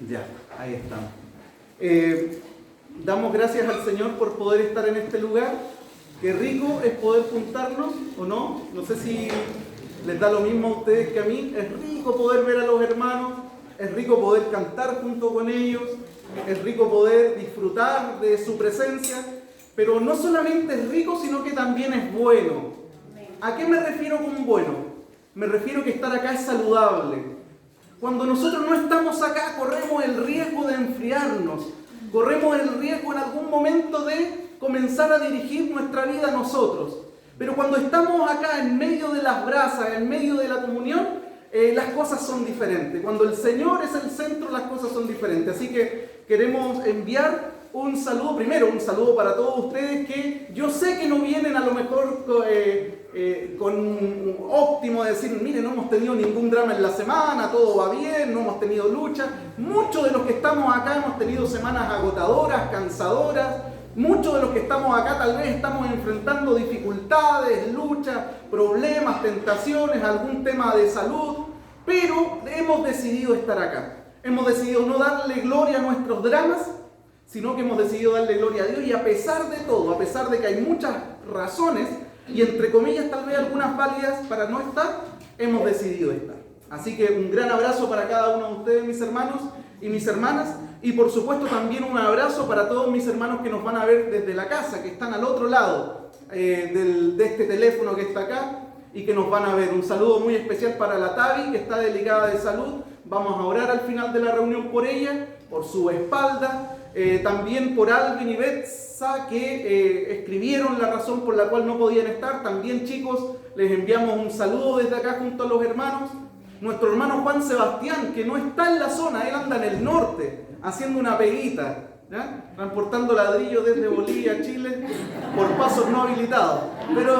Ya, ahí estamos. Damos gracias al Señor por poder estar en este lugar. Qué rico es poder juntarnos, ¿o no? No sé si les da lo mismo a ustedes que a mí. Es rico poder ver a los hermanos, es rico poder cantar junto con ellos, es rico poder disfrutar de su presencia, pero no solamente es rico, sino que también es bueno. ¿A qué me refiero con bueno? Me refiero que estar acá es saludable. Cuando nosotros no estamos acá, corremos el riesgo de enfriarnos, corremos el riesgo en algún momento de comenzar a dirigir nuestra vida a nosotros. Pero cuando estamos acá en medio de las brasas, en medio de la comunión, las cosas son diferentes. Cuando el Señor es el centro, las cosas son diferentes. Así que queremos enviar un saludo, primero un saludo para todos ustedes que yo sé que no vienen a lo mejor con un óptimo de decir, mire, no hemos tenido ningún drama en la semana, todo va bien, no hemos tenido lucha. Muchos de los que estamos acá hemos tenido semanas agotadoras, cansadoras. Muchos de los que estamos acá tal vez estamos enfrentando dificultades, luchas, problemas, tentaciones, algún tema de salud, pero hemos decidido estar acá. Hemos decidido no darle gloria a nuestros dramas, sino que hemos decidido darle gloria a Dios, y a pesar de todo, a pesar de que hay muchas razones, y entre comillas tal vez algunas válidas para no estar, hemos decidido estar. Así que un gran abrazo para cada uno de ustedes, mis hermanos y mis hermanas, y por supuesto también un abrazo para todos mis hermanos que nos van a ver desde la casa, que están al otro lado de este teléfono que está acá, y que nos van a ver. Un saludo muy especial para la Tavi, que está delicada de salud. Vamos a orar al final de la reunión por ella, por su espalda. También por Alvin y Betsa, que escribieron la razón por la cual no podían estar. También, chicos, les enviamos un saludo desde acá junto a los hermanos. Nuestro hermano Juan Sebastián, que no está en la zona, él anda en el norte haciendo una peguita, ¿ya? Transportando ladrillos desde Bolivia a Chile por pasos no habilitados. Pero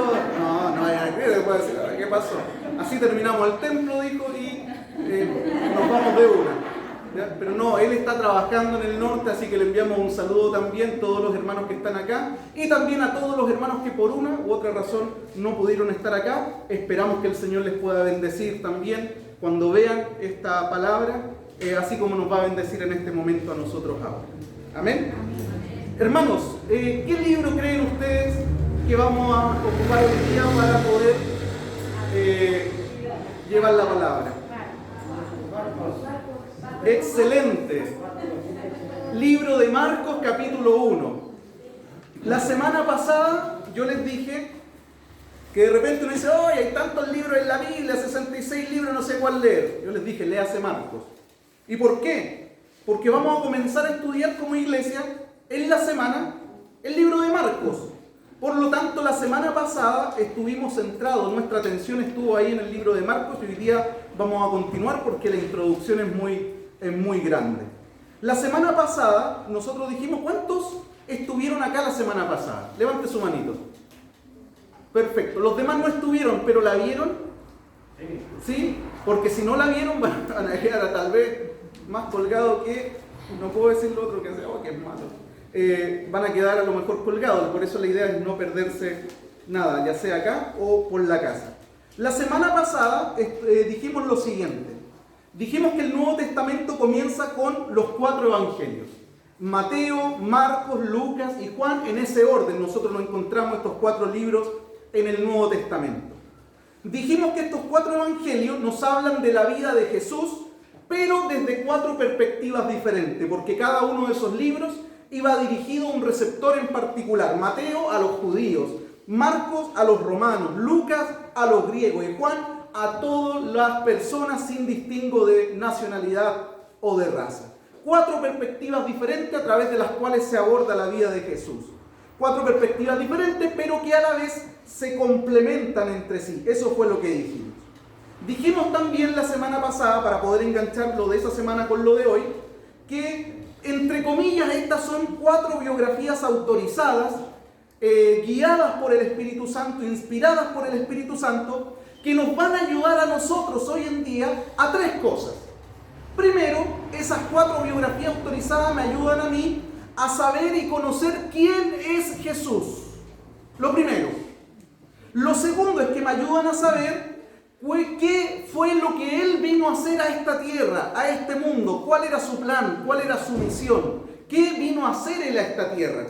no vayan a creer, después decir, ¿qué pasó? Así terminamos el templo, dijo, y nos vamos de una. ¿Ya? Pero no, él está trabajando en el norte, así que le enviamos un saludo también a todos los hermanos que están acá, y también a todos los hermanos que por una u otra razón no pudieron estar acá. Esperamos que el Señor les pueda bendecir también cuando vean esta palabra, así como nos va a bendecir en este momento a nosotros ahora. ¿Amén? Hermanos, ¿qué libro creen ustedes que vamos a ocupar hoy día para poder llevar la palabra? Excelente. Libro de Marcos, capítulo 1. La semana pasada yo les dije que de repente uno dice, ¡ay, hay tantos libros en la Biblia, 66 libros, no sé cuál leer! Yo les dije, léase Marcos. ¿Y por qué? Porque vamos a comenzar a estudiar como iglesia en la semana el libro de Marcos. Por lo tanto, la semana pasada estuvimos centrados, nuestra atención estuvo ahí en el libro de Marcos, y hoy día vamos a continuar porque la introducción es muy grande. La semana pasada nosotros dijimos, ¿cuántos estuvieron acá la semana pasada? Levante su manito. Perfecto. Los demás no estuvieron, pero ¿la vieron? ¿Sí? Porque si no la vieron van a quedar tal vez más colgados que, no puedo decir lo otro que sea, que es malo. Van a quedar a lo mejor colgados, por eso la idea es no perderse nada, ya sea acá o por la casa. La semana pasada dijimos lo siguiente. Dijimos que el Nuevo Testamento comienza con los 4 evangelios. Mateo, Marcos, Lucas y Juan, en ese orden. Nosotros nos encontramos estos 4 libros en el Nuevo Testamento. Dijimos que estos 4 evangelios nos hablan de la vida de Jesús, pero desde 4 perspectivas diferentes, porque cada uno de esos libros iba dirigido a un receptor en particular. Mateo a los judíos, Marcos a los romanos, Lucas a los griegos y Juan a todas las personas sin distingo de nacionalidad o de raza. 4 perspectivas diferentes a través de las cuales se aborda la vida de Jesús. 4 perspectivas diferentes, pero que a la vez se complementan entre sí. Eso fue lo que dijimos. Dijimos también la semana pasada, para poder enganchar lo de esa semana con lo de hoy, que entre comillas estas son 4 biografías autorizadas, guiadas por el Espíritu Santo, inspiradas por el Espíritu Santo, que nos van a ayudar a nosotros hoy en día a 3 cosas. Primero, esas 4 biografías autorizadas me ayudan a mí a saber y conocer quién es Jesús. Lo primero. Lo segundo es que me ayudan a saber ¿Qué fue lo que Él vino a hacer a esta tierra, a este mundo? ¿Cuál era su plan? ¿Cuál era su misión? ¿Qué vino a hacer Él a esta tierra?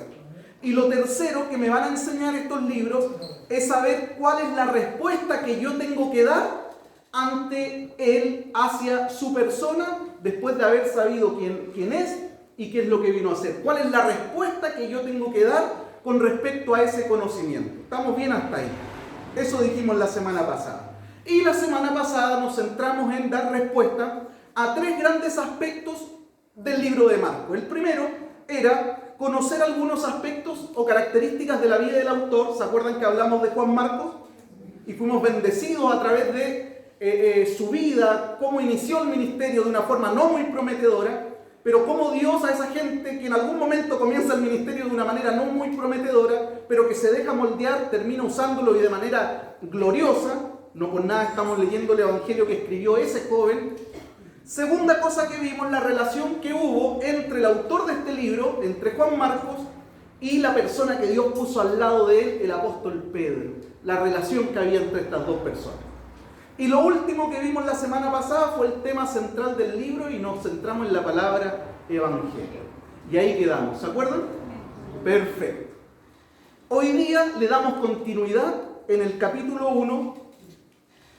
Y lo tercero que me van a enseñar estos libros es saber cuál es la respuesta que yo tengo que dar ante Él, hacia su persona, después de haber sabido quién es y qué es lo que vino a hacer. ¿Cuál es la respuesta que yo tengo que dar con respecto a ese conocimiento? ¿Estamos bien hasta ahí? Eso dijimos la semana pasada. Y la semana pasada nos centramos en dar respuesta a tres grandes aspectos del libro de Marcos. El primero era conocer algunos aspectos o características de la vida del autor. ¿Se acuerdan que hablamos de Juan Marcos? Y fuimos bendecidos a través de su vida, cómo inició el ministerio de una forma no muy prometedora, pero cómo Dios a esa gente que en algún momento comienza el ministerio de una manera no muy prometedora, pero que se deja moldear, termina usándolo y de manera gloriosa. No por nada estamos leyendo el evangelio que escribió ese joven. Segunda cosa que vimos, la relación que hubo entre el autor de este libro, entre Juan Marcos, y la persona que Dios puso al lado de él, el apóstol Pedro. La relación que había entre estas dos personas. Y lo último que vimos la semana pasada fue el tema central del libro y nos centramos en la palabra evangelio. Y ahí quedamos, ¿se acuerdan? Perfecto. Hoy día le damos continuidad en el capítulo 1,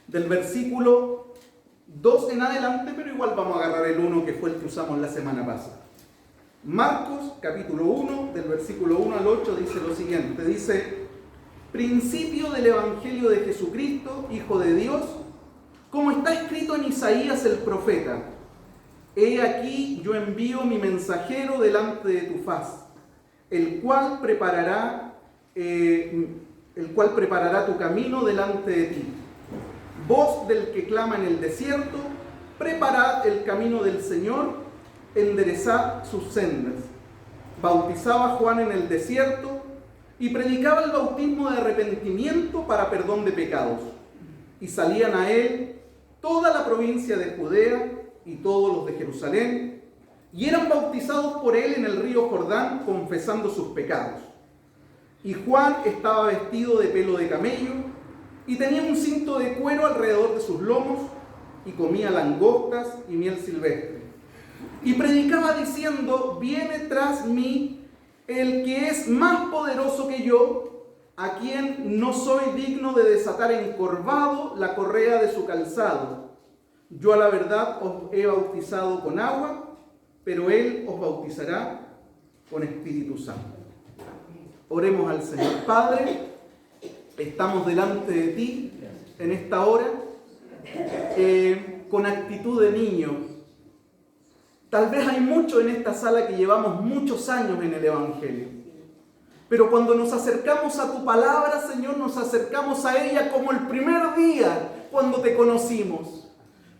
del versículo 2 en adelante, pero igual vamos a agarrar el 1 que fue el que usamos la semana pasada. Marcos, capítulo 1, del versículo 1 al 8, dice lo siguiente. Dice: principio del evangelio de Jesucristo, Hijo de Dios, como está escrito en Isaías el profeta: he aquí yo envío mi mensajero delante de tu faz, el cual preparará tu camino delante de ti. Voz del que clama en el desierto: preparad el camino del Señor, enderezad sus sendas. Bautizaba Juan en el desierto y predicaba el bautismo de arrepentimiento para perdón de pecados. Y salían a él toda la provincia de Judea y todos los de Jerusalén, y eran bautizados por él en el río Jordán, confesando sus pecados. Y Juan estaba vestido de pelo de camello, y tenía un cinto de cuero alrededor de sus lomos, y comía langostas y miel silvestre. Y predicaba diciendo: viene tras mí el que es más poderoso que yo, a quien no soy digno de desatar encorvado la correa de su calzado. Yo a la verdad os he bautizado con agua, pero él os bautizará con Espíritu Santo. Oremos al Señor. Padre, estamos delante de ti en esta hora con actitud de niño. Tal vez hay muchos en esta sala que llevamos muchos años en el Evangelio, pero cuando nos acercamos a tu palabra, Señor, nos acercamos a ella como el primer día cuando te conocimos,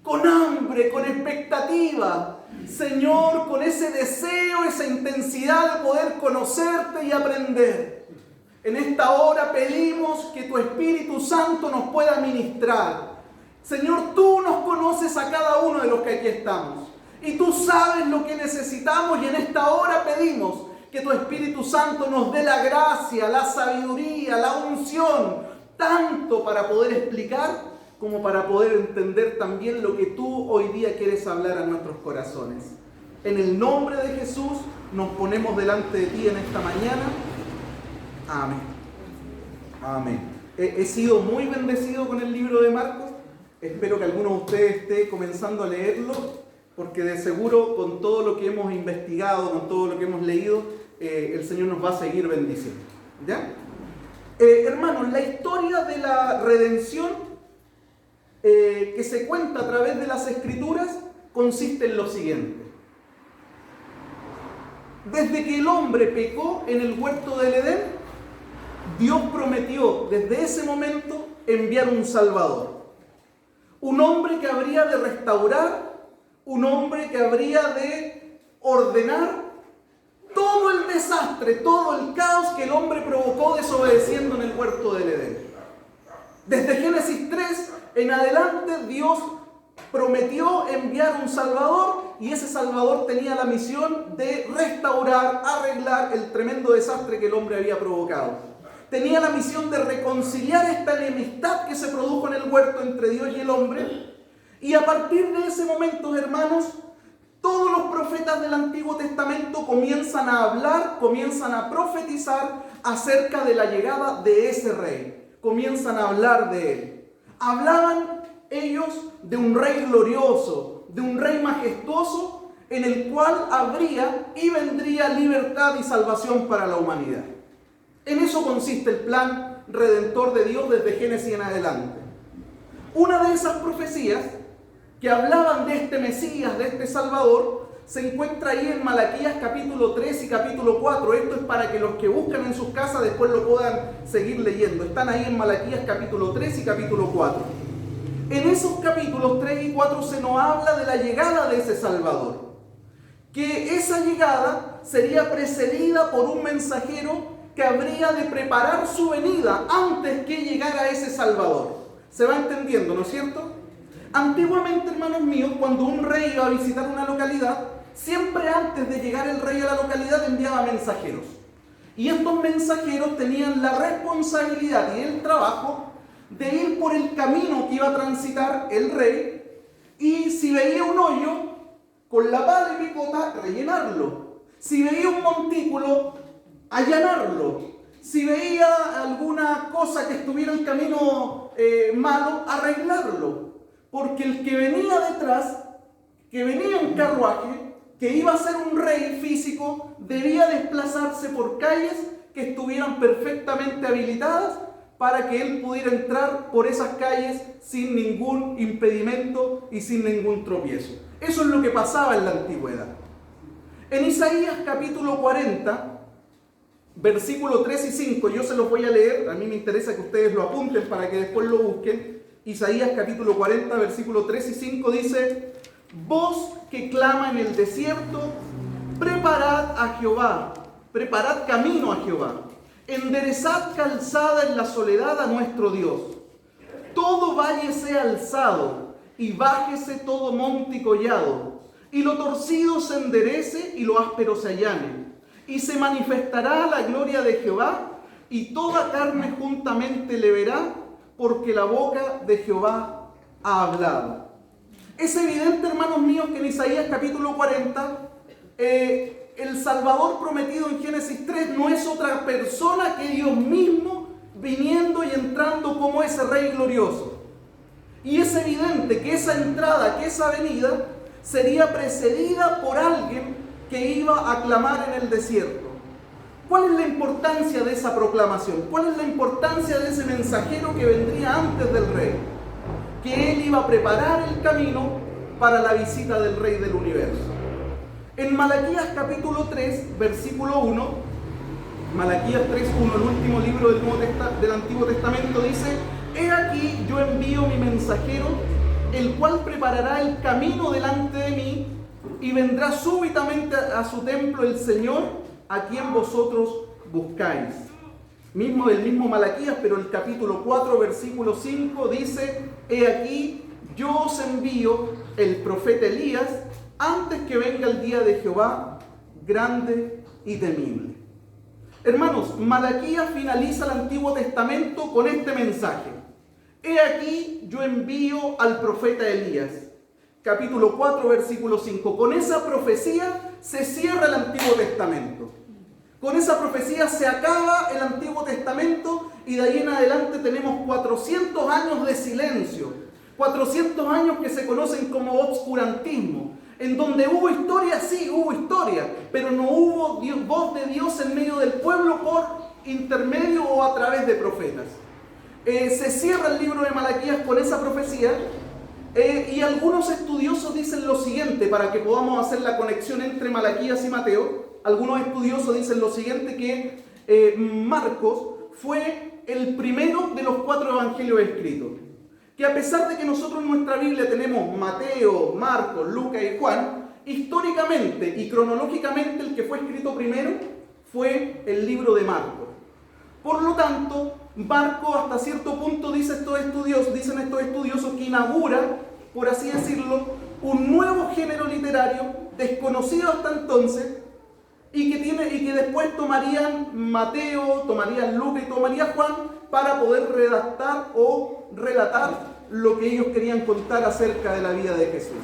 con hambre, con expectativa, Señor, con ese deseo, esa intensidad de poder conocerte y aprender. En esta hora pedimos que tu Espíritu Santo nos pueda ministrar. Señor, tú nos conoces a cada uno de los que aquí estamos. Y tú sabes lo que necesitamos, y en esta hora pedimos que tu Espíritu Santo nos dé la gracia, la sabiduría, la unción, tanto para poder explicar como para poder entender también lo que tú hoy día quieres hablar a nuestros corazones. En el nombre de Jesús nos ponemos delante de ti en esta mañana. Amén. Amén. He sido muy bendecido con el libro de Marcos. Espero que alguno de ustedes esté comenzando a leerlo, porque de seguro con todo lo que hemos investigado, con todo lo que hemos leído, el Señor nos va a seguir bendiciendo. ¿Ya? Hermanos, la historia de la redención que se cuenta a través de las Escrituras consiste en lo siguiente. Desde que el hombre pecó en el huerto del Edén, Dios prometió desde ese momento enviar un Salvador. Un hombre que habría de restaurar, un hombre que habría de ordenar todo el desastre, todo el caos que el hombre provocó desobedeciendo en el huerto del Edén. Desde Génesis 3 en adelante, Dios prometió enviar un Salvador, y ese Salvador tenía la misión de restaurar, arreglar el tremendo desastre que el hombre había provocado. tenía la misión de reconciliar esta enemistad que se produjo en el huerto entre Dios y el hombre. Y a partir de ese momento, hermanos, todos los profetas del Antiguo Testamento comienzan a hablar, comienzan a profetizar acerca de la llegada de ese rey. Comienzan a hablar de él. Hablaban ellos de un rey glorioso, de un rey majestuoso, en el cual habría y vendría libertad y salvación para la humanidad. En eso consiste el plan redentor de Dios desde Génesis en adelante. Una de esas profecías que hablaban de este Mesías, de este Salvador, se encuentra ahí en Malaquías capítulo 3 y capítulo 4. Esto es para que los que buscan en sus casas después lo puedan seguir leyendo. Están ahí en Malaquías capítulo 3 y capítulo 4. En esos capítulos 3 y 4 se nos habla de la llegada de ese Salvador. Que esa llegada sería precedida por un mensajero que habría de preparar su venida antes que llegara ese Salvador. ¿Se va entendiendo, no es cierto? Antiguamente, hermanos míos, cuando un rey iba a visitar una localidad, siempre antes de llegar el rey a la localidad enviaba mensajeros. Y estos mensajeros tenían la responsabilidad y el trabajo de ir por el camino que iba a transitar el rey y si veía un hoyo, con la pala y picota, rellenarlo. Si veía un montículo, allanarlo. Si veía alguna cosa que estuviera el camino malo, arreglarlo. Porque el que venía detrás, que venía en carruaje, que iba a ser un rey físico, debía desplazarse por calles que estuvieran perfectamente habilitadas para que él pudiera entrar por esas calles sin ningún impedimento y sin ningún tropiezo. Eso es lo que pasaba en la antigüedad. En Isaías capítulo 40, versículo 3 y 5, yo se los voy a leer, a mí me interesa que ustedes lo apunten para que después lo busquen. Isaías capítulo 40, versículo 3 y 5 dice: voz que clama en el desierto, preparad a Jehová, preparad camino a Jehová, enderezad calzada en la soledad a nuestro Dios. Todo valle sea alzado, y bájese todo monte y collado, y lo torcido se enderece, y lo áspero se allane. Y se manifestará la gloria de Jehová, y toda carne juntamente le verá, porque la boca de Jehová ha hablado. Es evidente, hermanos míos, que en Isaías capítulo 40, el Salvador prometido en Génesis 3 no es otra persona que Dios mismo viniendo y entrando como ese Rey glorioso. Y es evidente que esa entrada, que esa venida, sería precedida por alguien que iba a clamar en el desierto. ¿Cuál es la importancia de esa proclamación? ¿Cuál es la importancia de ese mensajero que vendría antes del rey? Que él iba a preparar el camino para la visita del Rey del universo. En Malaquías capítulo 3, versículo 1, Malaquías 3:1, el último libro del Antiguo Testamento, dice: he aquí yo envío mi mensajero, el cual preparará el camino delante de mí, y vendrá súbitamente a su templo el Señor, a quien vosotros buscáis. Del mismo Malaquías, pero el capítulo 4, versículo 5 dice: he aquí yo os envío el profeta Elías, antes que venga el día de Jehová, grande y temible. Hermanos, Malaquías finaliza el Antiguo Testamento con este mensaje: he aquí yo envío al profeta Elías. Capítulo 4, versículo 5. Con esa profecía se cierra el Antiguo Testamento. Con esa profecía se acaba el Antiguo Testamento y de ahí en adelante tenemos 400 años de silencio. 400 años que se conocen como obscurantismo. En donde hubo historia, sí, hubo historia, pero no hubo voz de Dios en medio del pueblo por intermedio o a través de profetas. Se cierra el libro de Malaquías con esa profecía y algunos estudiosos dicen lo siguiente, para que podamos hacer la conexión entre Malaquías y Mateo. Algunos estudiosos dicen lo siguiente, que Marcos fue el primero de los 4 evangelios escritos. Que a pesar de que nosotros en nuestra Biblia tenemos Mateo, Marcos, Lucas y Juan, históricamente y cronológicamente el que fue escrito primero fue el libro de Marcos. Por lo tanto, Marcos hasta cierto punto dicen estos estudiosos que inaugura, por así decirlo, un nuevo género literario desconocido hasta entonces, y que después tomarían Mateo, tomarían Lucas y tomarían Juan para poder redactar o relatar lo que ellos querían contar acerca de la vida de Jesús.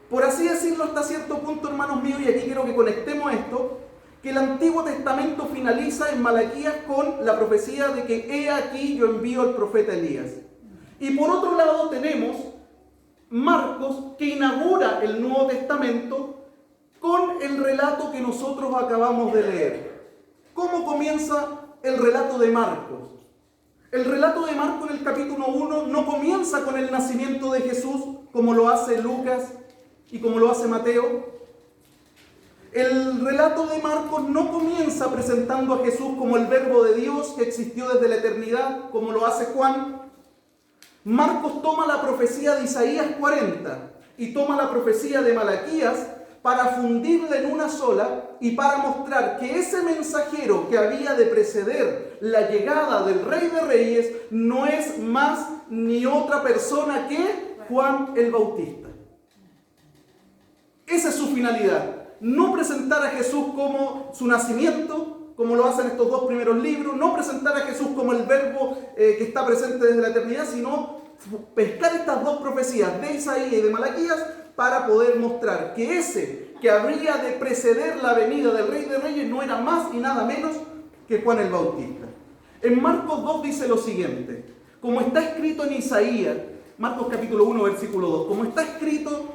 Por así decirlo hasta cierto punto, hermanos míos, y aquí quiero que conectemos esto, que el Antiguo Testamento finaliza en Malaquías con la profecía de que he aquí yo envío al profeta Elías. Y por otro lado tenemos Marcos, que inaugura el Nuevo Testamento con el relato que nosotros acabamos de leer. ¿Cómo comienza el relato de Marcos? El relato de Marcos en el capítulo 1 no comienza con el nacimiento de Jesús como lo hace Lucas y como lo hace Mateo. El relato de Marcos no comienza presentando a Jesús como el Verbo de Dios que existió desde la eternidad, como lo hace Juan. Marcos toma la profecía de Isaías 40 y toma la profecía de Malaquías para fundirla en una sola y para mostrar que ese mensajero que había de preceder la llegada del Rey de Reyes no es más ni otra persona que Juan el Bautista. Esa es su finalidad. No presentar a Jesús como su nacimiento, como lo hacen estos dos primeros libros, no presentar a Jesús como el Verbo que está presente desde la eternidad, sino pescar estas dos profecías de Isaías y de Malaquías para poder mostrar que ese que habría de preceder la venida del Rey de Reyes no era más y nada menos que Juan el Bautista. En Marcos 2 dice lo siguiente, como está escrito en Isaías, Marcos capítulo 1 versículo 2, como está escrito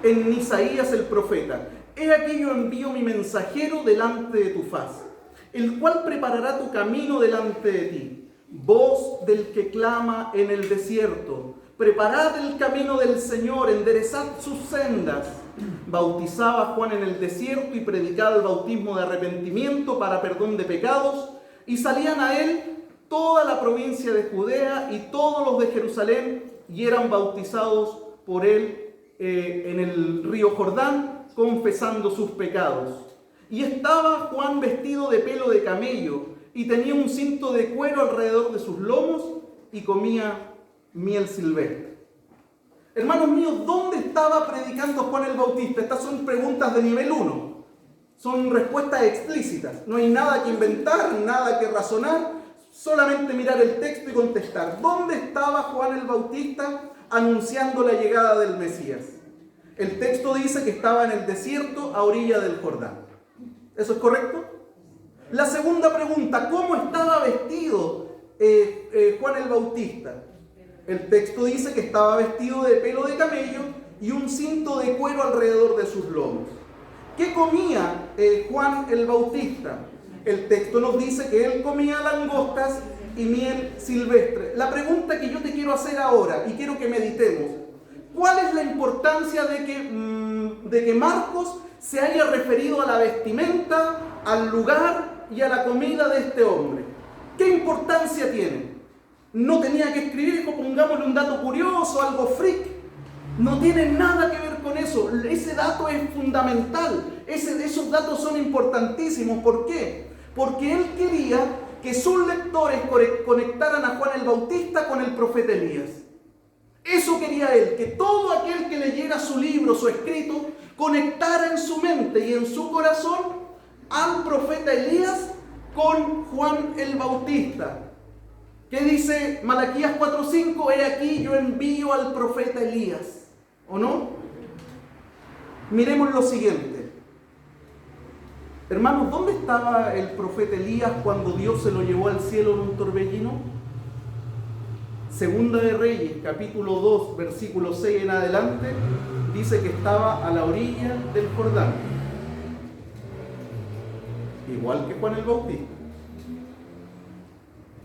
en Isaías el profeta, he aquí yo envío mi mensajero delante de tu faz, el cual preparará tu camino delante de ti. Voz del que clama en el desierto, preparad el camino del Señor, enderezad sus sendas. Bautizaba Juan en el desierto y predicaba el bautismo de arrepentimiento para perdón de pecados, y salían a él toda la provincia de Judea y todos los de Jerusalén, y eran bautizados por él en el río Jordán, confesando sus pecados. Y estaba Juan vestido de pelo de camello, y tenía un cinto de cuero alrededor de sus lomos, y comía miel silvestre. Hermanos míos, ¿dónde estaba predicando Juan el Bautista? Estas son preguntas de nivel 1. Son respuestas explícitas. No hay nada que inventar, nada que razonar, solamente mirar el texto y contestar. ¿Dónde estaba Juan el Bautista anunciando la llegada del Mesías? El texto dice que estaba en el desierto a orilla del Jordán. ¿Eso es correcto? La segunda pregunta, ¿cómo estaba vestido Juan el Bautista? El texto dice que estaba vestido de pelo de camello y un cinto de cuero alrededor de sus lomos. ¿Qué comía Juan el Bautista? El texto nos dice que él comía langostas y miel silvestre. La pregunta que yo te quiero hacer ahora, y quiero que meditemos, ¿cuál es la importancia de que Marcos se haya referido a la vestimenta, al lugar y a la comida de este hombre? ¿Qué importancia tiene? No tenía que escribir, pongámosle un dato curioso, algo freak. No tiene nada que ver con eso. Ese dato es fundamental. Esos datos son importantísimos. ¿Por qué? Porque él quería que sus lectores conectaran a Juan el Bautista con el profeta Elías. Eso quería él, que todo aquel que leyera su libro, su escrito, conectara en su mente y en su corazón al profeta Elías con Juan el Bautista. ¿Qué dice Malaquías 4:5? He aquí yo envío al profeta Elías. ¿O no? Miremos lo siguiente. Hermanos, ¿dónde estaba el profeta Elías cuando Dios se lo llevó al cielo en un torbellino? Segunda de Reyes, capítulo 2, versículo 6 en adelante, dice que estaba a la orilla del Jordán. Igual que Juan el Bautista.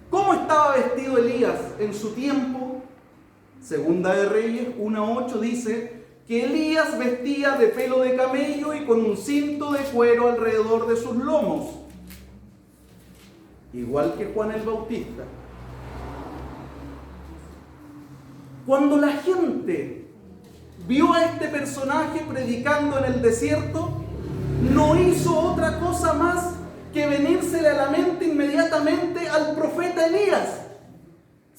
¿Cómo estaba vestido Elías en su tiempo? Segunda de Reyes 1:8 dice que Elías vestía de pelo de camello y con un cinto de cuero alrededor de sus lomos. Igual que Juan el Bautista. Cuando la gente vio a este personaje predicando en el desierto, no hizo otra cosa más que venírsele a la mente inmediatamente al profeta Elías.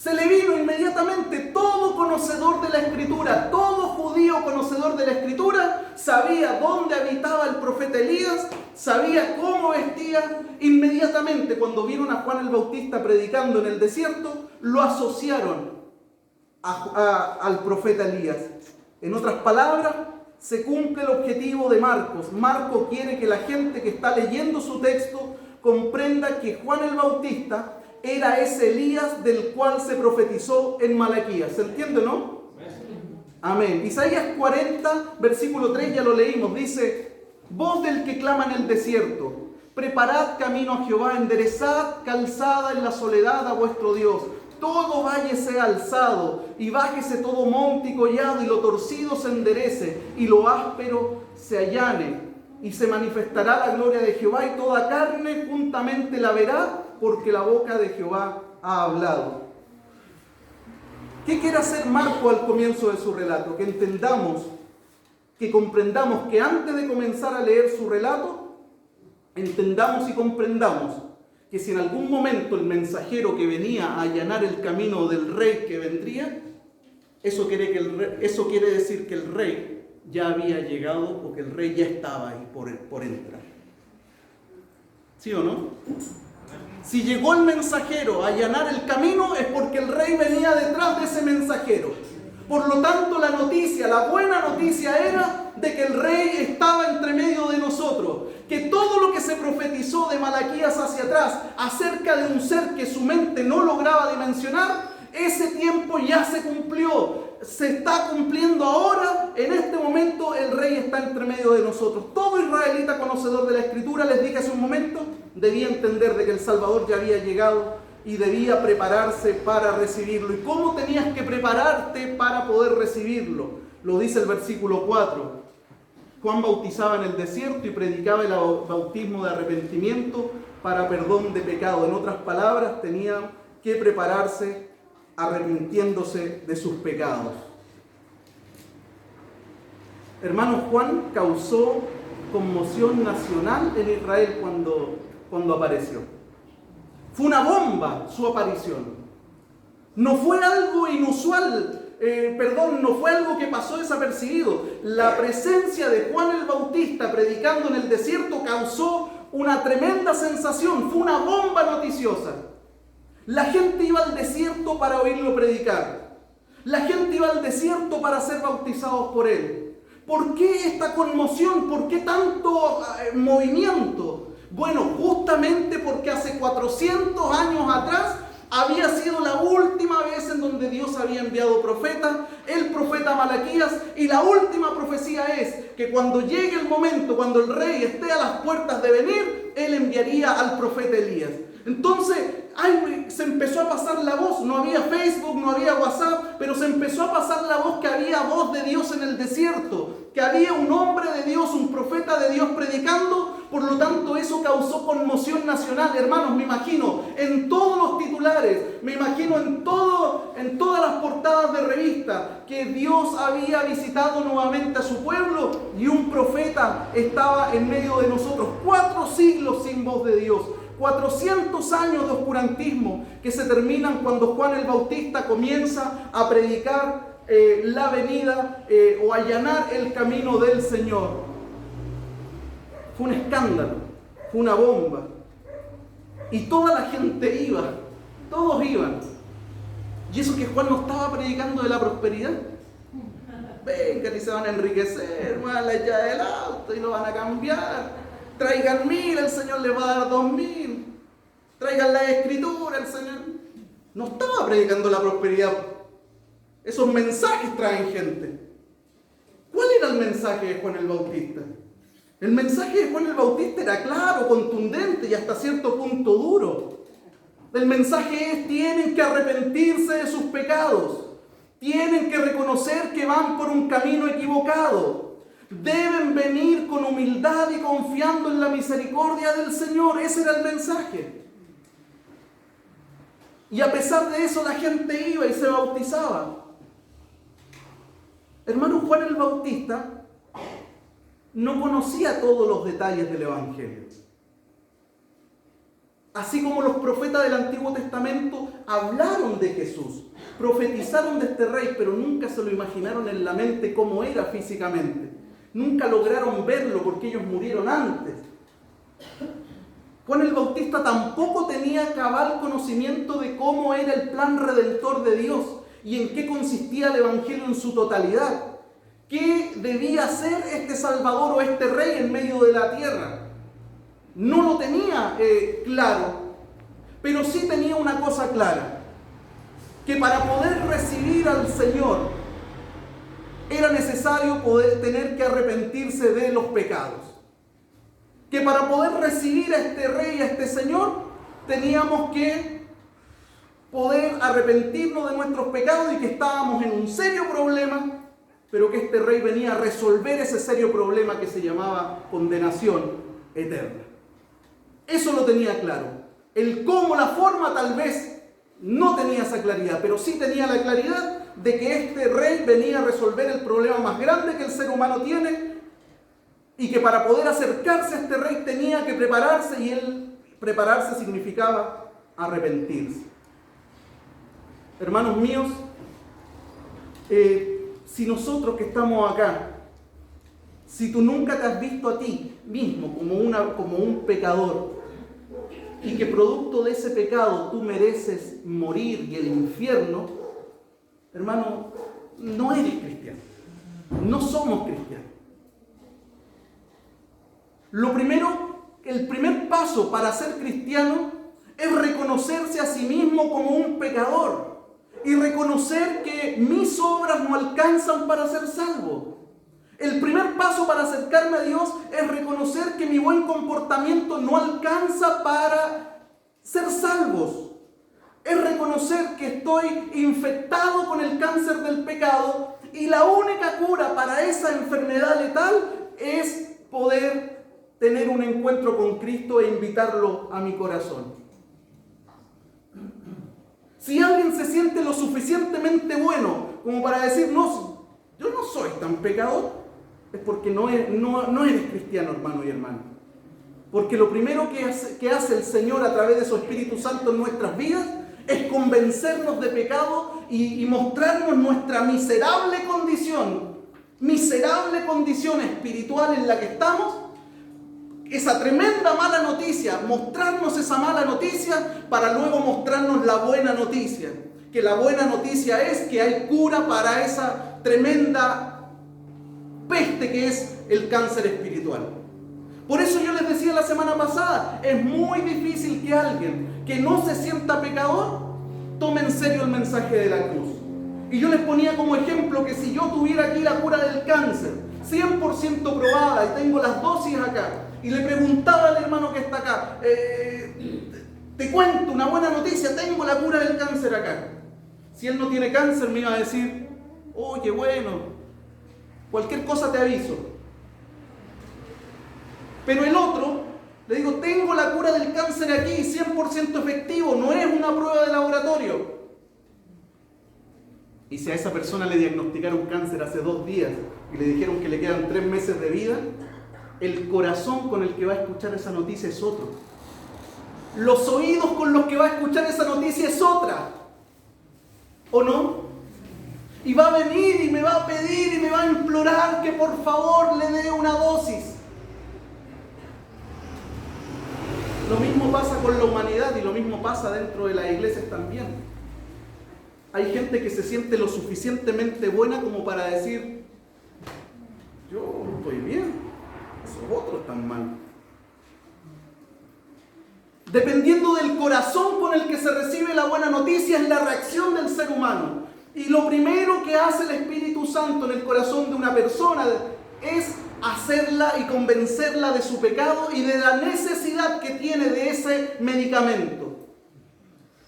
Se le vino inmediatamente. Todo conocedor de la Escritura, todo judío conocedor de la Escritura, sabía dónde habitaba el profeta Elías, sabía cómo vestía. Inmediatamente cuando vieron a Juan el Bautista predicando en el desierto, lo asociaron al profeta Elías. En otras palabras, se cumple el objetivo de Marcos. Marcos quiere que la gente que está leyendo su texto comprenda que Juan el Bautista era ese Elías del cual se profetizó en Malaquías. ¿Se entiende, no? Amén. Isaías 40, versículo 3, ya lo leímos. Dice: voz del que clama en el desierto, preparad camino a Jehová, enderezad calzada en la soledad a vuestro Dios. Todo valle sea alzado, y bájese todo monte y collado, y lo torcido se enderece, y lo áspero se allane. Y se manifestará la gloria de Jehová, y toda carne juntamente la verá, porque la boca de Jehová ha hablado. ¿Qué quiere hacer Marco al comienzo de su relato? Que entendamos, que comprendamos, que antes de comenzar a leer su relato, entendamos y comprendamos que si en algún momento el mensajero que venía a allanar el camino del rey que vendría, eso quiere decir que el rey ya había llegado, o que el rey ya estaba ahí por entrar. ¿Sí o no? Si llegó el mensajero a allanar el camino, es porque el rey venía detrás de ese mensajero. Por lo tanto, la noticia, la buena noticia era de que el rey estaba entre medio de nosotros. Que todo lo que se profetizó de Malaquías hacia atrás acerca de un ser que su mente no lograba dimensionar, ese tiempo ya se cumplió. Se está cumpliendo ahora. En este momento el rey está entre medio de nosotros. Todo israelita conocedor de la Escritura, les dije hace un momento, debía entender de que el Salvador ya había llegado y debía prepararse para recibirlo. ¿Y cómo tenías que prepararte para poder recibirlo? Lo dice el versículo 4. Juan bautizaba en el desierto y predicaba el bautismo de arrepentimiento para perdón de pecado. En otras palabras, tenía que prepararse arrepintiéndose de sus pecados. Hermanos, Juan causó conmoción nacional en Israel cuando apareció. Fue una bomba su aparición. No fue algo inusual, no fue algo que pasó desapercibido. La presencia de Juan el Bautista predicando en el desierto causó una tremenda sensación, fue una bomba noticiosa. La gente iba al desierto para oírlo predicar. La gente iba al desierto para ser bautizados por él. ¿Por qué esta conmoción? ¿Por qué tanto movimiento? Bueno, justamente porque hace 400 años atrás había sido la última vez en donde Dios había enviado profeta, el profeta Malaquías, y la última profecía es que cuando llegue el momento, cuando el rey esté a las puertas de venir, él enviaría al profeta Elías. Entonces, se empezó a pasar la voz. No había Facebook, no había WhatsApp, pero se empezó a pasar la voz que había voz de Dios en el desierto, que había un hombre de Dios, un profeta de Dios predicando. Por lo tanto, eso causó conmoción nacional. Hermanos, me imagino en todos los titulares, me imagino en todas las portadas de revista, que Dios había visitado nuevamente a su pueblo y un profeta estaba en medio de nosotros. 4 siglos sin voz de Dios. 400 años de oscurantismo que se terminan cuando Juan el Bautista comienza a predicar la venida o allanar el camino del Señor. Fue un escándalo, fue una bomba. Y toda la gente iba, todos iban. Y eso que Juan no estaba predicando de la prosperidad. Vengan y se van a enriquecer, muevan la llave del auto y lo van a cambiar. Traigan 1000, el Señor les va a dar 2000. Traigan la Escritura, el Señor. No estaba predicando la prosperidad. Esos mensajes traen gente. ¿Cuál era el mensaje de Juan el Bautista? El mensaje de Juan el Bautista era claro, contundente y hasta cierto punto duro. El mensaje es: tienen que arrepentirse de sus pecados. Tienen que reconocer que van por un camino equivocado. Deben venir con humildad y confiando en la misericordia del Señor. Ese era el mensaje. Y a pesar de eso, la gente iba y se bautizaba. Hermano, Juan el Bautista no conocía todos los detalles del Evangelio. Así como los profetas del Antiguo Testamento hablaron de Jesús, profetizaron de este rey, pero nunca se lo imaginaron en la mente cómo era físicamente. Nunca lograron verlo porque ellos murieron antes. Juan el Bautista tampoco tenía cabal conocimiento de cómo era el plan redentor de Dios y en qué consistía el Evangelio en su totalidad. ¿Qué debía ser este Salvador o este Rey en medio de la tierra? No lo tenía claro, pero sí tenía una cosa clara, que para poder recibir al Señor era necesario tener que arrepentirse de los pecados. Que para poder recibir a este Rey, a este Señor, teníamos que poder arrepentirnos de nuestros pecados y que estábamos en un serio problema, pero que este Rey venía a resolver ese serio problema que se llamaba condenación eterna. Eso lo tenía claro. El cómo, la forma, tal vez no tenía esa claridad, pero sí tenía la claridad de que este Rey venía a resolver el problema más grande que el ser humano tiene, y que para poder acercarse a este Rey tenía que prepararse, y el prepararse significaba arrepentirse. Hermanos míos, si nosotros que estamos acá, si tú nunca te has visto a ti mismo como un pecador, y que producto de ese pecado tú mereces morir y el infierno, hermano, no eres cristiano. No somos cristianos. El primer paso para ser cristiano es reconocerse a sí mismo como un pecador y reconocer que mis obras no alcanzan para ser salvo. El primer paso para acercarme a Dios es reconocer que mi buen comportamiento no alcanza para ser salvos. Es reconocer que estoy infectado con el cáncer del pecado y la única cura para esa enfermedad letal es poder tener un encuentro con Cristo e invitarlo a mi corazón. Si alguien se siente lo suficientemente bueno como para decir, no, yo no soy tan pecador, es porque no eres cristiano, hermano y hermana. Porque lo primero que hace el Señor a través de su Espíritu Santo en nuestras vidas es convencernos de pecado y mostrarnos nuestra miserable condición espiritual en la que estamos. Esa tremenda mala noticia, mostrarnos esa mala noticia para luego mostrarnos la buena noticia. Que la buena noticia es que hay cura para esa tremenda peste que es el cáncer espiritual. Por eso yo les decía la semana pasada, es muy difícil que alguien que no se sienta pecador tome en serio el mensaje de la cruz. Y yo les ponía como ejemplo que si yo tuviera aquí la cura del cáncer, 100% probada, y tengo las dosis acá, y le preguntaba al hermano que está acá, te cuento una buena noticia, tengo la cura del cáncer acá. Si él no tiene cáncer me iba a decir, oye, bueno, cualquier cosa te aviso. Pero el otro, le digo, tengo la cura del cáncer aquí, 100% efectivo, no es una prueba de laboratorio. Y si a esa persona le diagnosticaron cáncer hace 2 días y le dijeron que le quedan 3 meses de vida, el corazón con el que va a escuchar esa noticia es otro. Los oídos con los que va a escuchar esa noticia es otra. ¿O no? Y va a venir y me va a pedir y me va a implorar que por favor le dé una dosis. Lo mismo pasa con la humanidad y lo mismo pasa dentro de las iglesias también. Hay gente que se siente lo suficientemente buena como para decir, yo estoy bien, esos otros están mal. Dependiendo del corazón con el que se recibe la buena noticia es la reacción del ser humano. Y lo primero que hace el Espíritu Santo en el corazón de una persona es hacerla y convencerla de su pecado y de la necesidad que tiene de ese medicamento.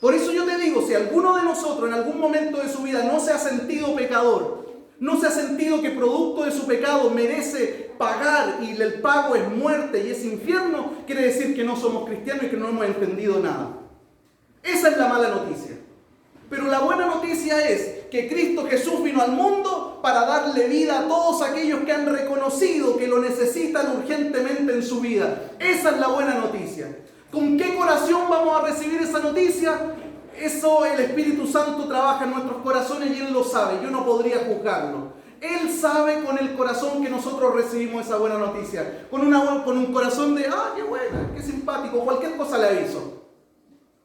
Por eso yo te digo, si alguno de nosotros en algún momento de su vida no se ha sentido pecador, no se ha sentido que producto de su pecado merece pagar y el pago es muerte y es infierno, quiere decir que no somos cristianos y que no hemos entendido nada. Esa es la mala noticia. Pero la buena noticia es que Cristo Jesús vino al mundo para darle vida a todos aquellos que han reconocido que lo necesitan urgentemente en su vida. Esa es la buena noticia. ¿Con qué corazón vamos a recibir esa noticia? Eso el Espíritu Santo trabaja en nuestros corazones y Él lo sabe. Yo no podría juzgarlo. Él sabe con el corazón que nosotros recibimos esa buena noticia. Con un corazón de, qué buena, qué simpático, cualquier cosa le aviso.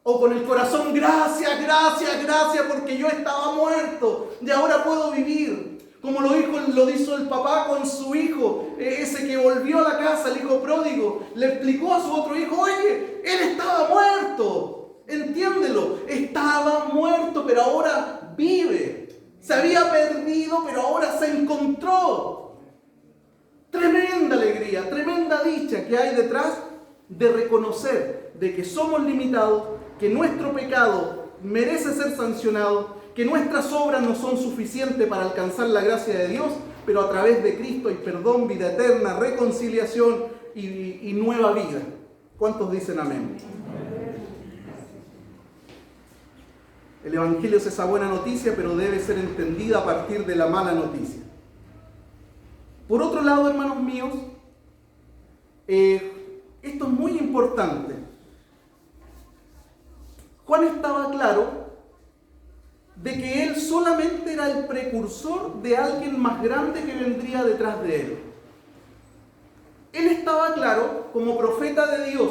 O con el corazón, gracias, gracias, gracias, porque yo estaba muerto y ahora puedo vivir. Como lo hizo el papá con su hijo, ese que volvió a la casa, el hijo pródigo, le explicó a su otro hijo, oye, él estaba muerto, entiéndelo, estaba muerto, pero ahora vive. Se había perdido, pero ahora se encontró. Tremenda alegría, tremenda dicha que hay detrás de reconocer de que somos limitados, que nuestro pecado merece ser sancionado, que nuestras obras no son suficientes para alcanzar la gracia de Dios, pero a través de Cristo hay perdón, vida eterna, reconciliación y nueva vida. ¿Cuántos dicen amén? El Evangelio es esa buena noticia, pero debe ser entendida a partir de la mala noticia. Por otro lado, hermanos míos, esto es muy importante. Juan estaba claro de que él solamente era el precursor de alguien más grande que vendría detrás de él. Él estaba claro como profeta de Dios,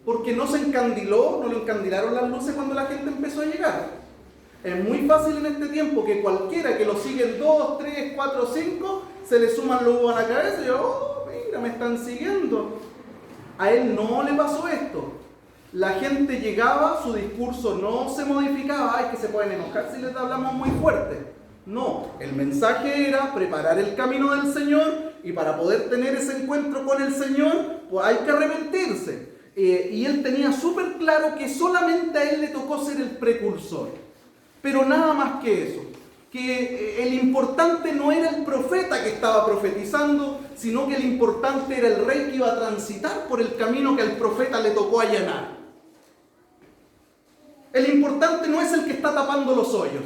porque no se encandiló, no le encandilaron las luces cuando la gente empezó a llegar. Es muy fácil en este tiempo que cualquiera que lo sigue 2, 3, 4, 5, se le suman los ojos a la cabeza y yo, mira, me están siguiendo. A él no le pasó esto. La gente llegaba, su discurso no se modificaba. Es que se pueden enojar si les hablamos muy fuerte. No, el mensaje era preparar el camino del Señor, y para poder tener ese encuentro con el Señor, pues hay que arrepentirse. Y él tenía súper claro que solamente a él le tocó ser el precursor. Pero nada más que eso. Que el importante no era el profeta que estaba profetizando, sino que el importante era el rey que iba a transitar por el camino que al profeta le tocó allanar. El importante no es el que está tapando los hoyos,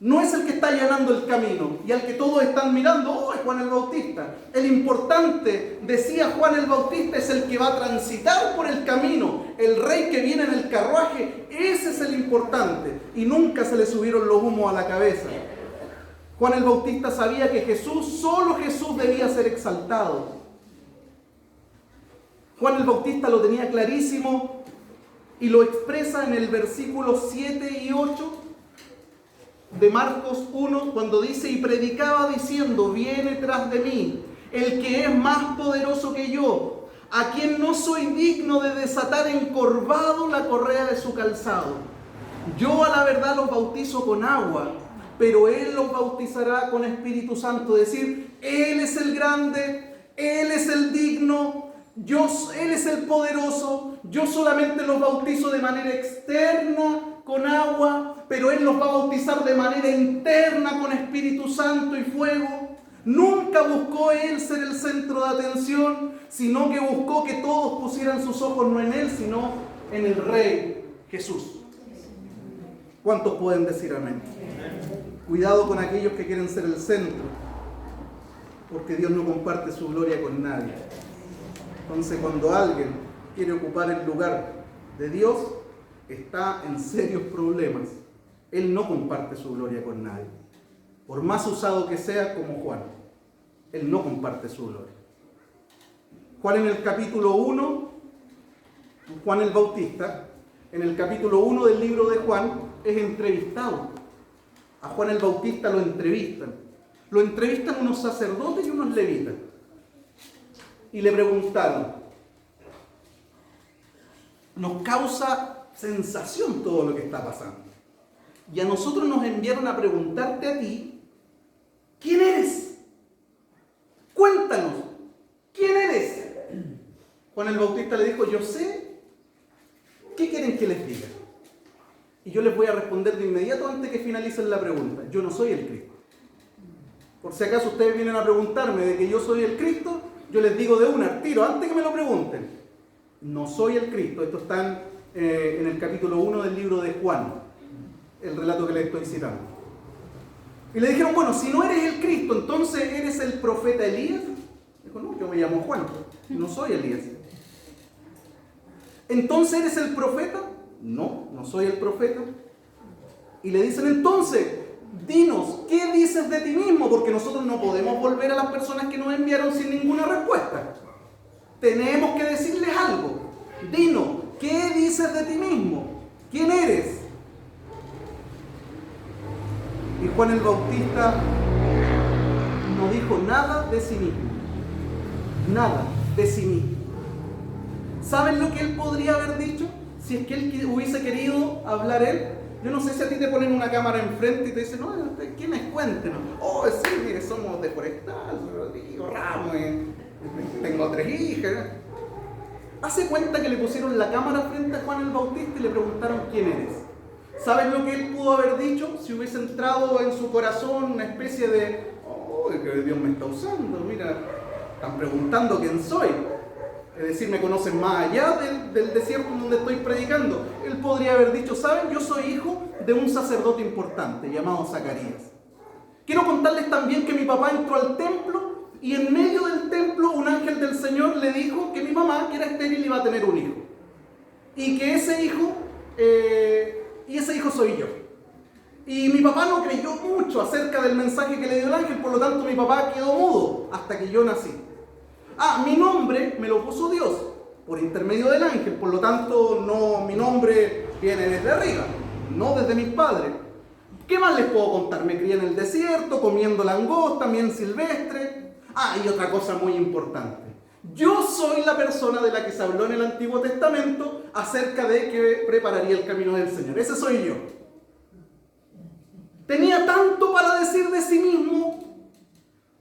no es el que está allanando el camino y al que todos están mirando, es Juan el Bautista. El importante, decía Juan el Bautista, es el que va a transitar por el camino, el rey que viene en el carruaje, ese es el importante. Y nunca se le subieron los humos a la cabeza. Juan el Bautista sabía que solo Jesús debía ser exaltado. Juan el Bautista lo tenía clarísimo y lo expresa en el versículo 7 y 8 de Marcos 1, cuando dice, y predicaba diciendo, viene tras de mí el que es más poderoso que yo, a quien no soy digno de desatar encorvado la correa de su calzado. Yo a la verdad los bautizo con agua, pero Él los bautizará con Espíritu Santo. Es decir, Él es el grande, Él es el digno, Él es el poderoso. Yo solamente los bautizo de manera externa con agua, pero Él los va a bautizar de manera interna con Espíritu Santo y fuego. Nunca buscó Él ser el centro de atención, sino que buscó que todos pusieran sus ojos no en Él, sino en el Rey Jesús. ¿Cuántos pueden decir amén? Cuidado con aquellos que quieren ser el centro, porque Dios no comparte su gloria con nadie. Entonces, cuando alguien quiere ocupar el lugar de Dios, está en serios problemas. Él no comparte su gloria con nadie. Por más usado que sea como Juan, Él no comparte su gloria. Juan en el capítulo 1, Juan el Bautista, en el capítulo 1 del libro de Juan, es entrevistado. A Juan el Bautista lo entrevistan. Lo entrevistan unos sacerdotes y unos levitas. Y le preguntaron, nos causa sensación todo lo que está pasando. Y a nosotros nos enviaron a preguntarte a ti, ¿quién eres? Cuéntanos, ¿quién eres? Juan el Bautista le dijo, yo sé, ¿qué quieren que les diga? Y yo les voy a responder de inmediato antes que finalicen la pregunta. Yo no soy el Cristo. Por si acaso ustedes vienen a preguntarme de que yo soy el Cristo, yo les digo de una, al tiro, antes que me lo pregunten. No soy el Cristo. Esto está en el capítulo 1 del libro de Juan, el relato que les estoy citando. Y le dijeron, bueno, si no eres el Cristo, entonces ¿eres el profeta Elías? Dijo, no, yo me llamo Juan, no soy Elías. ¿Entonces eres el profeta? No, no soy el profeta. Y le dicen entonces, dinos, ¿qué dices de ti mismo? Porque nosotros no podemos volver a las personas que nos enviaron sin ninguna respuesta. Tenemos que decirles algo. Dinos, ¿qué dices de ti mismo? ¿Quién eres? Y Juan el Bautista no dijo nada de sí mismo. Nada de sí mismo. ¿Saben lo que él podría haber dicho? Si es que él hubiese querido hablar él. Yo no sé si a ti te ponen una cámara enfrente y te dicen, no, ¿quiénes? Cuéntenos. Oh, sí, mire, somos de Forestal, Rodrigo Ramos, tengo 3 hijas. Hace cuenta que le pusieron la cámara frente a Juan el Bautista y le preguntaron quién eres. ¿Saben lo que él pudo haber dicho? Si hubiese entrado en su corazón una especie de, oh, que Dios me está usando, mira, están preguntando quién soy. Es decir, me conocen más allá del desierto donde estoy predicando. Él podría haber dicho, ¿saben? Yo soy hijo de un sacerdote importante llamado Zacarías. Quiero contarles también que mi papá entró al templo y en medio del templo un ángel del Señor le dijo que mi mamá, que era estéril, iba a tener un hijo. Y que ese hijo soy yo. Y mi papá no creyó mucho acerca del mensaje que le dio el ángel, por lo tanto mi papá quedó mudo hasta que yo nací. Mi nombre me lo puso Dios por intermedio del ángel, por lo tanto mi nombre viene desde arriba, no desde mis padres. ¿Qué más les puedo contar? Me crié en el desierto, comiendo langosta, miel silvestre. Y otra cosa muy importante. Yo soy la persona de la que se habló en el Antiguo Testamento acerca de que prepararía el camino del Señor. Ese soy yo. Tenía tanto para decir de sí mismo.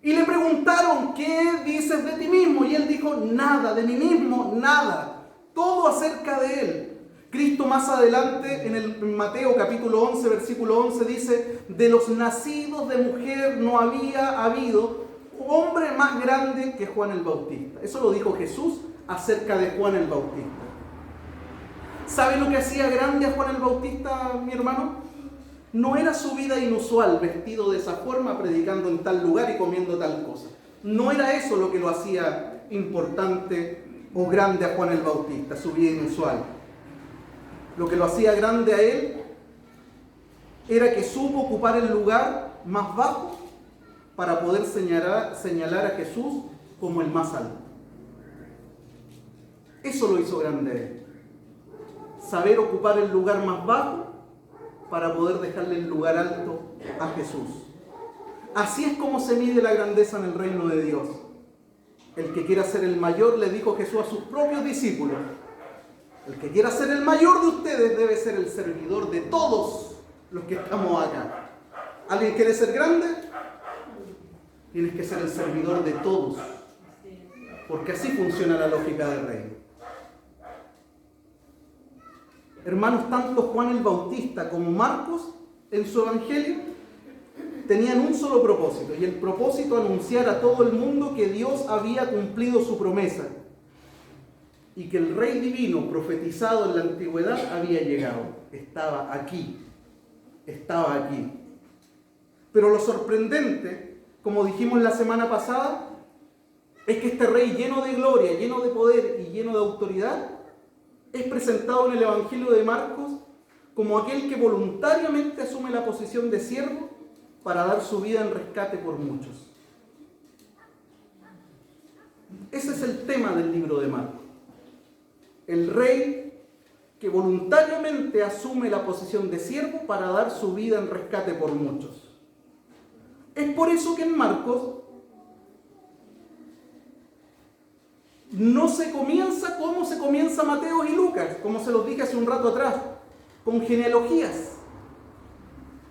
Y le preguntaron, ¿qué dices de ti mismo? Y él dijo, nada, de mí mismo, nada. Todo acerca de él. Cristo más adelante, en Mateo capítulo 11, versículo 11, dice, de los nacidos de mujer no había habido hombre más grande que Juan el Bautista. Eso lo dijo Jesús acerca de Juan el Bautista. ¿Sabe lo que hacía grande a Juan el Bautista, mi hermano? No era su vida inusual, vestido de esa forma, predicando en tal lugar y comiendo tal cosa. No era eso lo que lo hacía importante o grande a Juan el Bautista, su vida inusual. Lo que lo hacía grande a él era que supo ocupar el lugar más bajo para poder señalar a Jesús como el más alto. Eso lo hizo grande a él. Saber ocupar el lugar más bajo para poder dejarle el lugar alto a Jesús. Así es como se mide la grandeza en el reino de Dios. El que quiera ser el mayor, le dijo Jesús a sus propios discípulos, el que quiera ser el mayor de ustedes debe ser el servidor de todos los que estamos acá. ¿Alguien quiere ser grande? Tienes que ser el servidor de todos, porque así funciona la lógica del reino. Hermanos, tanto Juan el Bautista como Marcos en su evangelio tenían un solo propósito, y el propósito anunciar a todo el mundo que Dios había cumplido su promesa y que el Rey Divino profetizado en la antigüedad había llegado. Estaba aquí. Pero lo sorprendente, como dijimos la semana pasada, es que este Rey lleno de gloria, lleno de poder y lleno de autoridad es presentado en el Evangelio de Marcos como aquel que voluntariamente asume la posición de siervo para dar su vida en rescate por muchos. Ese es el tema del libro de Marcos. El rey que voluntariamente asume la posición de siervo para dar su vida en rescate por muchos. Es por eso que en Marcos no se comienza como se comienza Mateo y Lucas, como se los dije hace un rato atrás, con genealogías.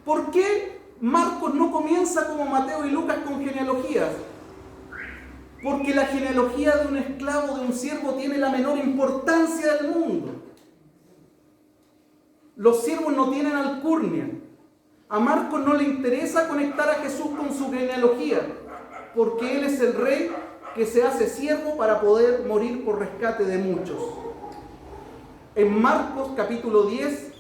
¿Por qué Marcos no comienza como Mateo y Lucas con genealogías? Porque la genealogía de un esclavo, de un siervo, tiene la menor importancia del mundo. Los siervos no tienen alcurnia. A Marcos no le interesa conectar a Jesús con su genealogía, porque Él es el rey que se hace siervo para poder morir por rescate de muchos. En Marcos capítulo 10,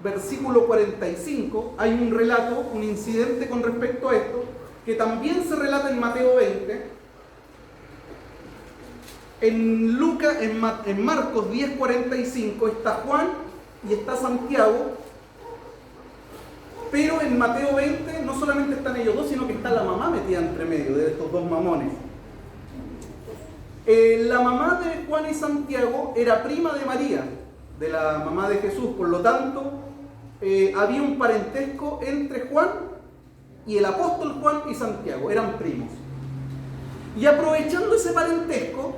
versículo 45, hay un relato, un incidente con respecto a esto, que también se relata en Mateo 20, En Marcos 10:45 está Juan y está Santiago, pero en Mateo 20 no solamente están ellos dos, sino que está la mamá metida entre medio de estos dos mamones. La mamá de Juan y Santiago era prima de María, de la mamá de Jesús, por lo tanto había un parentesco entre Juan y el apóstol Juan y Santiago, eran primos. Y aprovechando ese parentesco,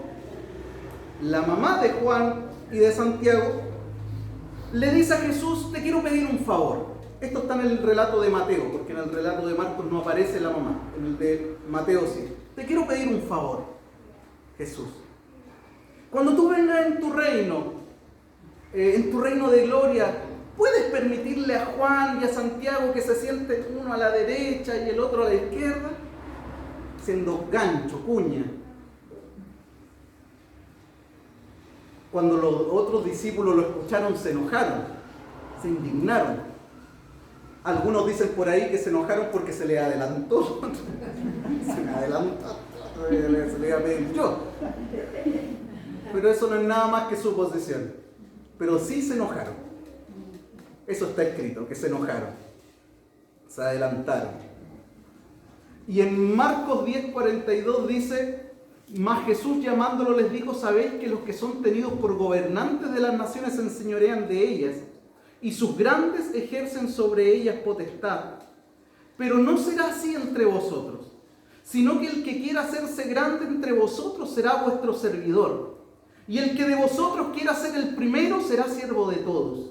la mamá de Juan y de Santiago le dice a Jesús: te quiero pedir un favor. Esto está en el relato de Mateo, porque en el relato de Marcos no aparece la mamá, en el de Mateo sí. Te quiero pedir un favor, Jesús. Cuando tú vengas en tu reino de gloria, ¿puedes permitirle a Juan y a Santiago que se sienten uno a la derecha y el otro a la izquierda? Siendo gancho, cuña. Cuando los otros discípulos lo escucharon, se enojaron, se indignaron. Algunos dicen por ahí que se enojaron porque se le adelantó. Se me adelantó, se le iba a pedir yo. Pero eso no es nada más que suposición. Pero sí se enojaron. Eso está escrito, que se enojaron. Se adelantaron. Y en Marcos 10:42 dice: mas Jesús llamándolo les dijo: sabéis que los que son tenidos por gobernantes de las naciones se enseñorean de ellas, y sus grandes ejercen sobre ellas potestad. Pero no será así entre vosotros, sino que el que quiera hacerse grande entre vosotros será vuestro servidor. Y el que de vosotros quiera ser el primero será siervo de todos.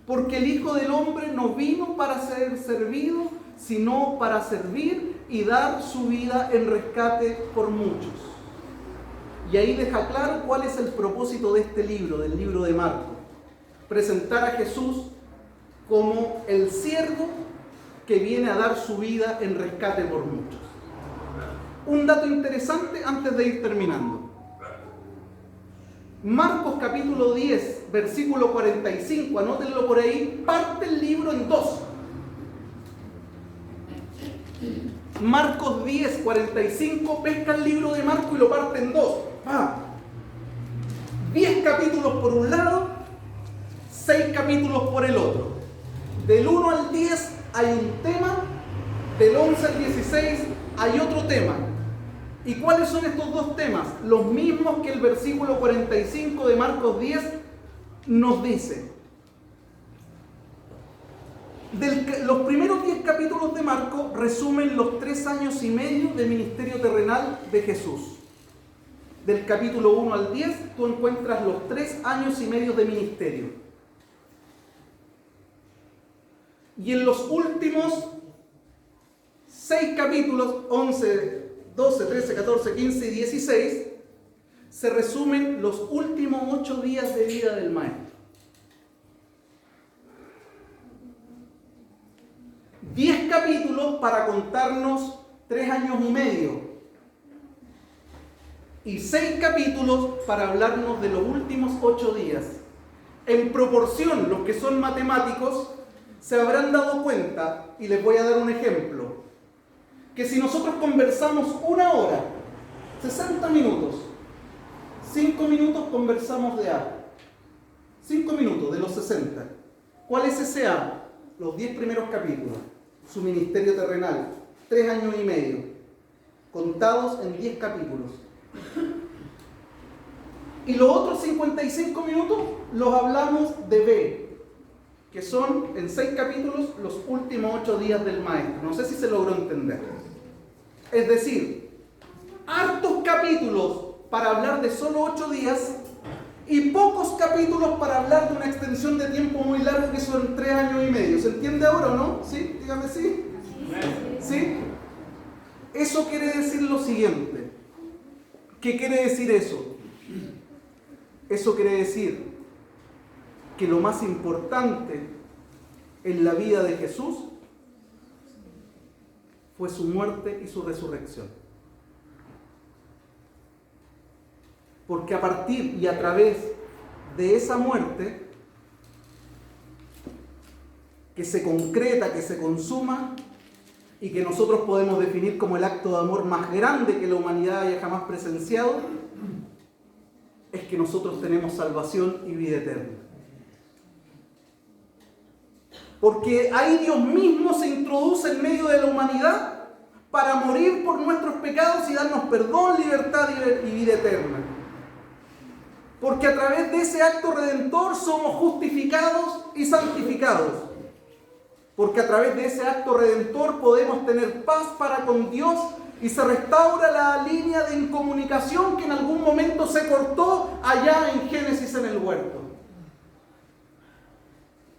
Porque el Hijo del Hombre no vino para ser servido, sino para servir y dar su vida en rescate por muchos. Y ahí deja claro cuál es el propósito de este libro, del libro de Marcos. Presentar a Jesús como el siervo que viene a dar su vida en rescate por muchos. Un dato interesante antes de ir terminando. Marcos capítulo 10, versículo 45, anótenlo por ahí, parte el libro en dos. Marcos 10, 45, pesca el libro de Marcos y lo parte en dos. 10 capítulos por un lado, 6 capítulos por el otro. Del 1 al 10 hay un tema, del 11 al 16 hay otro tema. ¿Y cuáles son estos dos temas? Los mismos que el versículo 45 de Marcos 10 nos dice. Los primeros 10 capítulos de Marcos resumen los 3 años y medio de ministerio terrenal de Jesús. Del capítulo 1 al 10 tú encuentras los 3 años y medio de ministerio. Y en los últimos 6 capítulos, 11, 12, 13, 14, 15 y 16, se resumen los últimos 8 días de vida del Maestro. 10 capítulos para contarnos 3 años y medio. Y 6 capítulos para hablarnos de los últimos 8 días. En proporción, los que son matemáticos se habrán dado cuenta, y les voy a dar un ejemplo, que si nosotros conversamos 1 hora, 60 minutos, 5 minutos conversamos de A. 5 minutos de los 60. ¿Cuál es ese A? Los 10 primeros capítulos. Su ministerio terrenal. 3 años y medio. Contados en 10 capítulos. Y los otros 55 minutos los hablamos de B, que son en 6 capítulos los últimos 8 días del Maestro. No sé si se logró entender. Es decir, hartos capítulos para hablar de solo 8 días y pocos capítulos para hablar de una extensión de tiempo muy larga que son 3 años y medio. ¿Se entiende ahora o no? ¿Sí? Dígame sí. ¿Sí? Eso quiere decir lo siguiente. ¿Qué quiere decir eso? Eso quiere decir que lo más importante en la vida de Jesús fue su muerte y su resurrección. Porque a partir y a través de esa muerte que se concreta, que se consuma y que nosotros podemos definir como el acto de amor más grande que la humanidad haya jamás presenciado, que nosotros tenemos salvación y vida eterna. Porque ahí Dios mismo se introduce en medio de la humanidad para morir por nuestros pecados y darnos perdón, libertad y vida eterna. Porque a través de ese acto redentor somos justificados y santificados. Porque a través de ese acto redentor podemos tener paz para con Dios y se restaura la línea de incomunicación que en algún momento se cortó allá en Génesis en el huerto.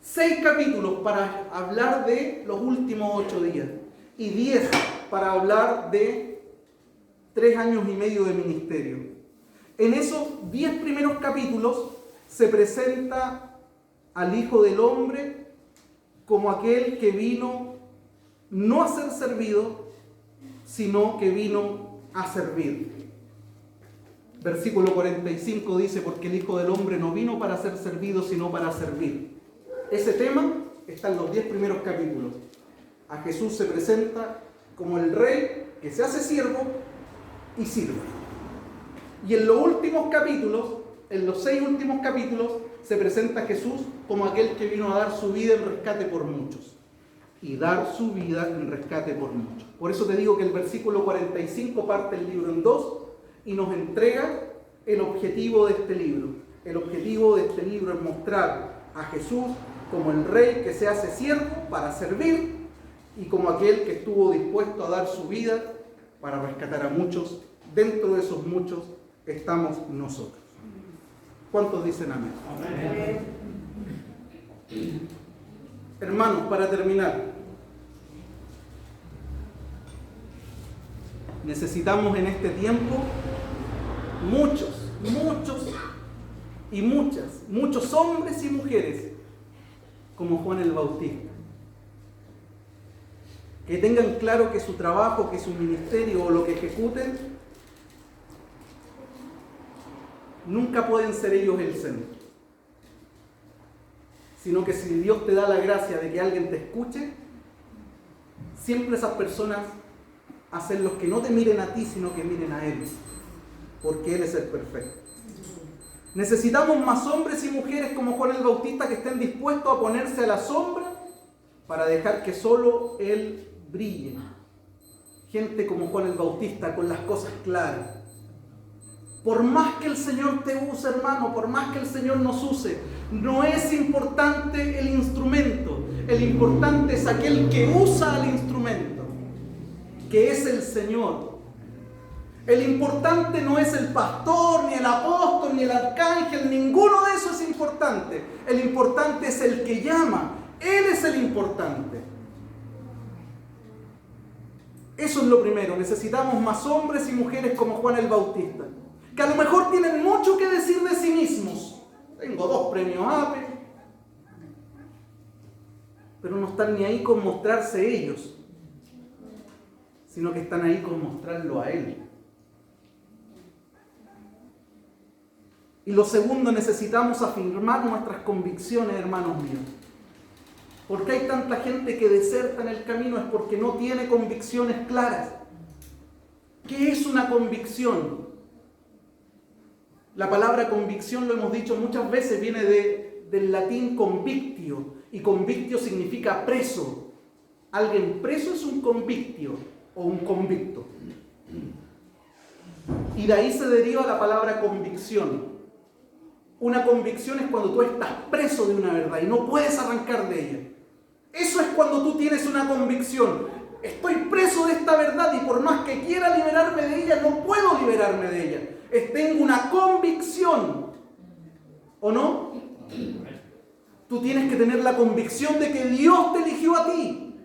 6 capítulos para hablar de los últimos 8 días y 10 para hablar de 3 años y medio de ministerio. En esos 10 primeros capítulos se presenta al Hijo del Hombre como aquel que vino no a ser servido, sino que vino a servir. Versículo 45 dice, porque el Hijo del Hombre no vino para ser servido, sino para servir. Ese tema está en los 10 primeros capítulos. A Jesús se presenta como el Rey que se hace siervo y sirve. Y en los últimos capítulos, en los 6 últimos capítulos, se presenta a Jesús como aquel que vino a dar su vida en rescate por muchos. Y dar su vida en rescate por muchos. Por eso te digo que el versículo 45 parte el libro en 2 y nos entrega el objetivo de este libro. El objetivo de este libro es mostrar a Jesús como el Rey que se hace siervo para servir y como aquel que estuvo dispuesto a dar su vida para rescatar a muchos. Dentro de esos muchos estamos nosotros. ¿Cuántos dicen amén? Amén. Hermanos, para terminar, necesitamos en este tiempo muchos hombres y mujeres como Juan el Bautista, que tengan claro que su trabajo, que su ministerio o lo que ejecuten nunca pueden ser ellos el centro, sino que si Dios te da la gracia de que alguien te escuche, siempre esas personas hacen los que no te miren a ti, sino que miren a Él, porque Él es el perfecto. Necesitamos más hombres y mujeres como Juan el Bautista que estén dispuestos a ponerse a la sombra para dejar que solo Él brille. Gente como Juan el Bautista con las cosas claras. Por más que el Señor te use, hermano, por más que el Señor nos use, no es importante el instrumento. El importante es aquel que usa el instrumento, que es el Señor. El importante no es el pastor, ni el apóstol, ni el arcángel, ninguno de esos es importante. El importante es el que llama. Él es el importante. Eso es lo primero. Necesitamos más hombres y mujeres como Juan el Bautista, que a lo mejor tienen mucho que decir de sí mismos. Tengo 2 premios APE, pero no están ni ahí con mostrarse ellos, sino que están ahí con mostrarlo a Él. Y lo segundo, necesitamos afirmar nuestras convicciones, hermanos míos. ¿Por qué hay tanta gente que deserta en el camino? Es porque no tiene convicciones claras. ¿Qué es una convicción? La palabra convicción, lo hemos dicho muchas veces, viene del latín convictio, y convictio significa preso. Alguien preso es un convictio o un convicto. Y de ahí se deriva la palabra convicción. Una convicción es cuando tú estás preso de una verdad y no puedes arrancar de ella. Eso es cuando tú tienes una convicción. Estoy preso de esta verdad y por más que quiera liberarme de ella, no puedo liberarme de ella. Tengo una convicción. ¿O no? Tú tienes que tener la convicción de que Dios te eligió a ti.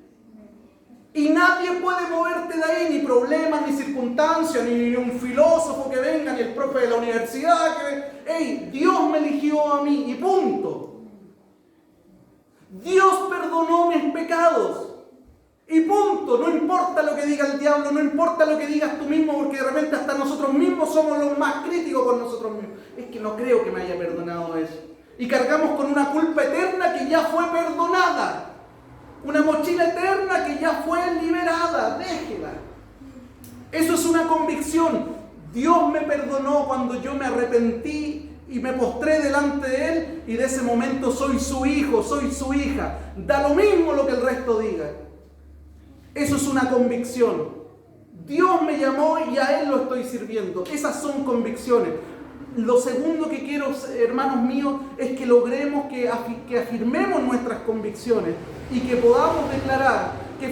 Y nadie puede moverte de ahí, ni problemas, ni circunstancias, ni un filósofo que venga, ni el profe de la universidad que... ¡Ey! Dios me eligió a mí y punto. Dios perdonó mis pecados. Y punto. No importa lo que diga el diablo, no importa lo que digas tú mismo, porque de repente hasta nosotros mismos somos los más críticos con nosotros mismos. Es que no creo que me haya perdonado eso. Y cargamos con una culpa eterna que ya fue perdonada. Una mochila eterna que ya fue liberada. Déjela. Eso es una convicción. Dios me perdonó cuando yo me arrepentí y me postré delante de Él y de ese momento soy su hijo, soy su hija. Da lo mismo lo que el resto diga. Eso es una convicción. Dios me llamó y a Él lo estoy sirviendo. Esas son convicciones. Lo segundo que quiero, hermanos míos, es que logremos que afirmemos nuestras convicciones y que podamos declarar que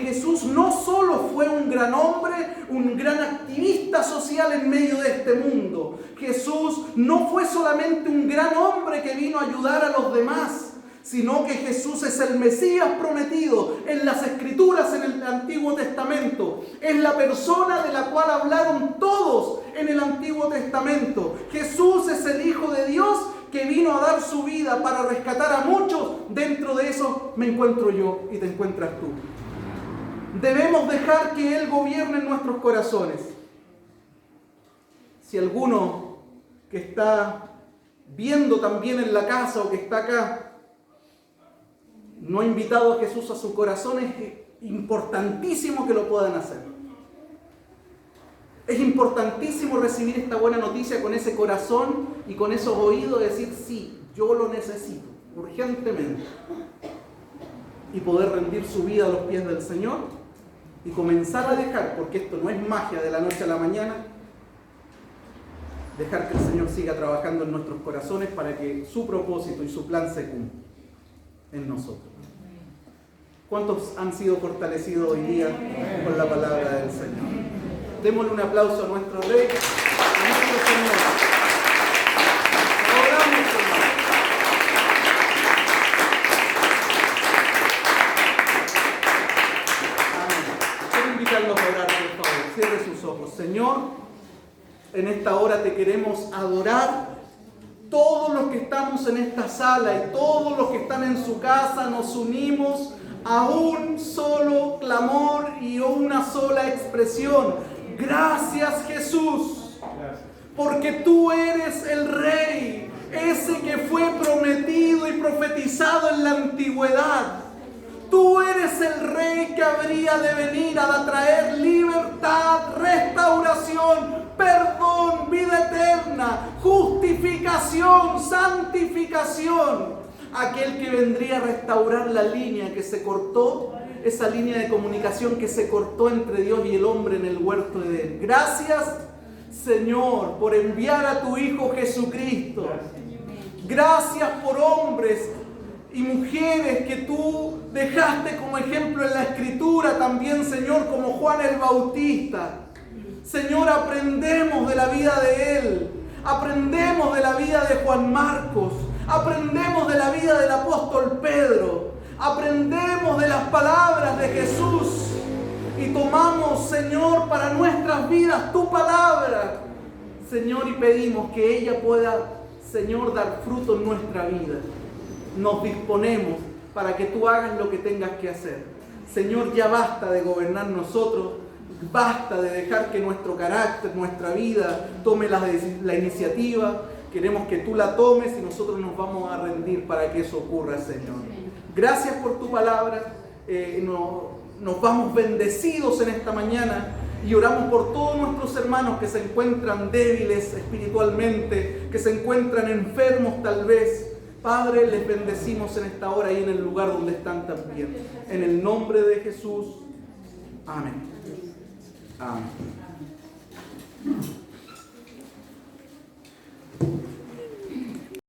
Jesús no solo fue un gran hombre, un gran activista social en medio de este mundo. Jesús no fue solamente un gran hombre que vino a ayudar a los demás, sino que Jesús es el Mesías prometido en las Escrituras, en el Antiguo Testamento. Es la persona de la cual hablaron todos en el Antiguo Testamento. Jesús es el Hijo de Dios que vino a dar su vida para rescatar a muchos. Dentro de eso me encuentro yo y te encuentras tú. Debemos dejar que Él gobierne en nuestros corazones. Si alguno que está viendo también en la casa o que está acá no ha invitado a Jesús a su corazón, es importantísimo que lo puedan hacer. Es importantísimo recibir esta buena noticia con ese corazón y con esos oídos, decir, sí, yo lo necesito, urgentemente. Y poder rendir su vida a los pies del Señor y comenzar a dejar, porque esto no es magia de la noche a la mañana, dejar que el Señor siga trabajando en nuestros corazones para que su propósito y su plan se cumplan en nosotros. ¿Cuántos han sido fortalecidos hoy día con la palabra del Señor? Démosle un aplauso a nuestro Rey, a nuestro Señor. Oramos, Señor. Amén. Quiero invitarlos a orar, por favor. Cierre sus ojos. Señor, en esta hora te queremos adorar. Todos los que estamos en esta sala y todos los que están en su casa nos unimos a un solo clamor y una sola expresión. Gracias, Jesús, porque tú eres el Rey, ese que fue prometido y profetizado en la antigüedad. Tú eres el Rey que habría de venir a traer libertad, restauración, perdón, vida eterna, justificación, santificación. Aquel que vendría a restaurar la línea que se cortó, esa línea de comunicación que se cortó entre Dios y el hombre en el huerto de Edén. Gracias, Señor, por enviar a tu Hijo Jesucristo. Gracias por hombres y mujeres que tú dejaste como ejemplo en la Escritura también, Señor, como Juan el Bautista. Señor, aprendemos de la vida de él, aprendemos de la vida de Juan Marcos, aprendemos de la vida del apóstol Pedro, aprendemos de las palabras de Jesús y tomamos, Señor, para nuestras vidas tu palabra, Señor, y pedimos que ella pueda, Señor, dar fruto en nuestra vida. Nos disponemos para que tú hagas lo que tengas que hacer. Señor, ya basta de gobernar nosotros. Basta de dejar que nuestro carácter, nuestra vida tome la iniciativa. Queremos que tú la tomes y nosotros nos vamos a rendir para que eso ocurra, Señor. Gracias por tu palabra. Nos vamos bendecidos en esta mañana y oramos por todos nuestros hermanos que se encuentran débiles espiritualmente, que se encuentran enfermos tal vez. Padre, les bendecimos en esta hora y en el lugar donde están también. En el nombre de Jesús. Amén. Amén.